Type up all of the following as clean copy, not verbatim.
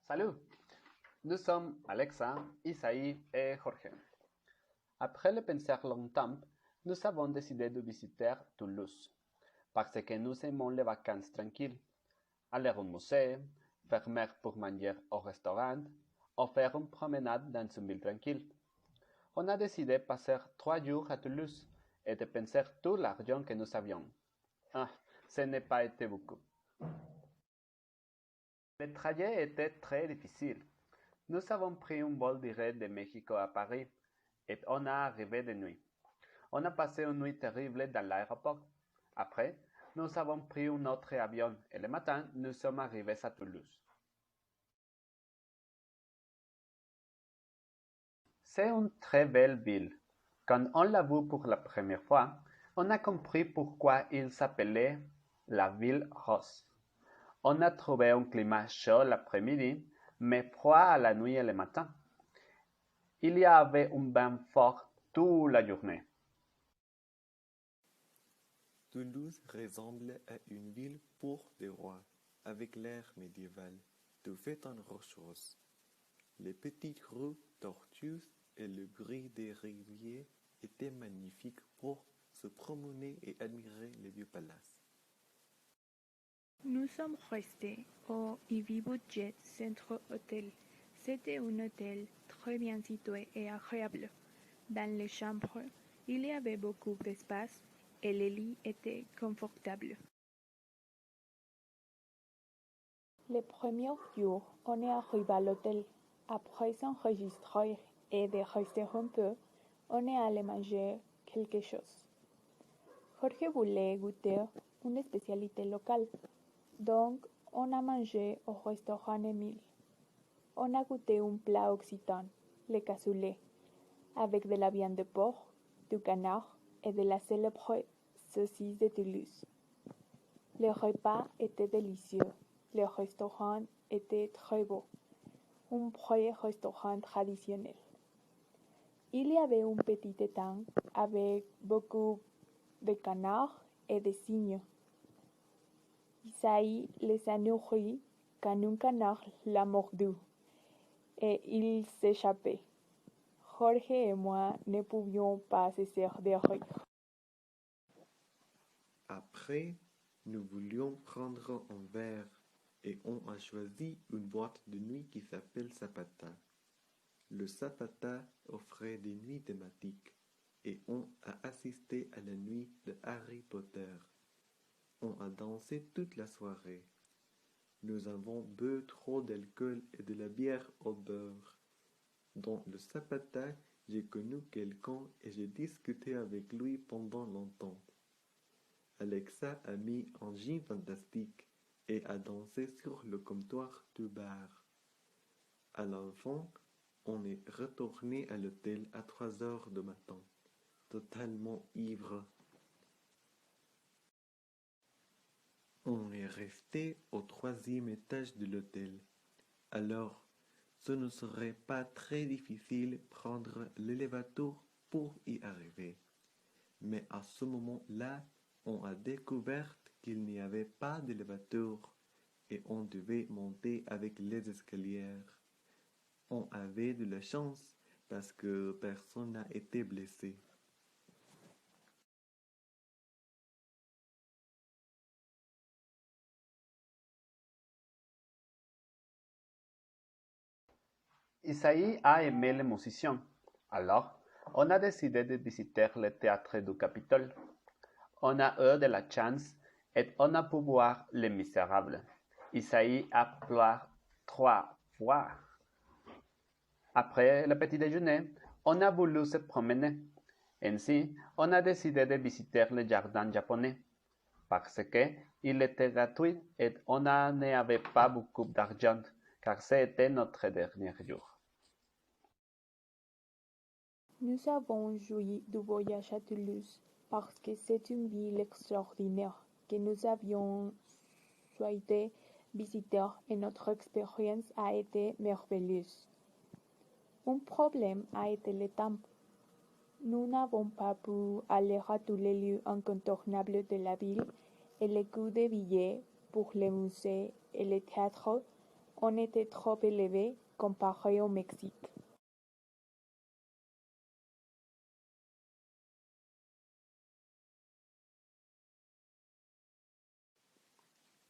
Salut, nous sommes Alexa, Isaïe et Jorge. Après le penser longtemps, nous avons décidé de visiter Toulouse parce que nous aimons les vacances tranquilles, aller au musée, fermer pour manger au restaurant ou faire une promenade dans une ville tranquille. On a décidé de passer 3 jours à Toulouse et de penser tout l'argent que nous avions. Ah, ce n'est pas été beaucoup. Le trajet était très difficile. Nous avons pris un vol direct de Mexico à Paris et on a arrivé de nuit. On a passé une nuit terrible dans l'aéroport. Après, nous avons pris un autre avion et le matin, nous sommes arrivés à Toulouse. C'est une très belle ville. Quand on l'a vue pour la première fois, on a compris pourquoi il s'appelait la ville rose. On a trouvé un climat chaud l'après-midi, mais froid à la nuit et le matin. Il y avait un vent fort toute la journée. Toulouse ressemble à une ville pour des rois, avec l'air médiéval, tout fait en roche-rose. Les petites rues tortueuses et le bruit des rivières étaient magnifiques pour se promener et admirer les vieux palaces. Nous sommes restés au Ivy Budget Centre Hotel. C'était un hôtel très bien situé et agréable. Dans les chambres, il y avait beaucoup d'espace et les lits étaient confortables. Le premier jour, on est arrivé à l'hôtel. Après s'enregistrer et de rester un peu, on est allé manger quelque chose. Jorge voulait goûter une spécialité locale. Donc, on a mangé au restaurant Émile. On a goûté un plat occitan, le cassoulet, avec de la viande de porc, du canard et de la célèbre saucisse de Toulouse. Le repas était délicieux. Le restaurant était très beau. Un vrai restaurant traditionnel. Il y avait un petit étang avec beaucoup de canards et de cygnes. Isaïe les a nourris quand un canard l'a mordu et il s'échappait. Jorge et moi ne pouvions pas cesser de rire. Après, nous voulions prendre un verre et on a choisi une boîte de nuit qui s'appelle Zapata. Le Zapata offrait des nuits thématiques et on a assisté à la nuit de Harry Potter. On a dansé toute la soirée. Nous avons bu trop d'alcool et de la bière au beurre. Dans le Zapata, j'ai connu quelqu'un et j'ai discuté avec lui pendant longtemps. Alexa a mis un jean fantastique et a dansé sur le comptoir du bar. À la fin, on est retourné à l'hôtel à 3 heures du matin, totalement ivre. On est resté au 3e étage de l'hôtel. Alors, ce ne serait pas très difficile prendre l'élévateur pour y arriver. Mais à ce moment-là, on a découvert qu'il n'y avait pas d'élévateur et on devait monter avec les escaliers. On avait de la chance parce que personne n'a été blessé. Isaïe a aimé les musiciens. Alors, on a décidé de visiter le théâtre du Capitole. On a eu de la chance et on a pu voir Les Misérables. Isaïe a pleuré 3 fois. Après le petit déjeuner, on a voulu se promener. Ainsi, on a décidé de visiter le jardin japonais parce qu'il était gratuit et on n'avait pas beaucoup d'argent car c'était notre dernier jour. Nous avons joui du voyage à Toulouse parce que c'est une ville extraordinaire que nous avions souhaité visiter et notre expérience a été merveilleuse. Un problème a été le temps. Nous n'avons pas pu aller à tous les lieux incontournables de la ville et le coût des billets pour les musées et les théâtres on était trop élevé comparé au Mexique.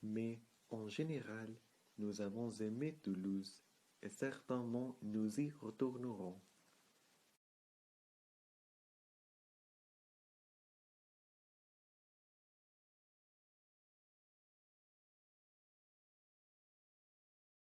Mais en général, nous avons aimé Toulouse et certainement nous y retournerons.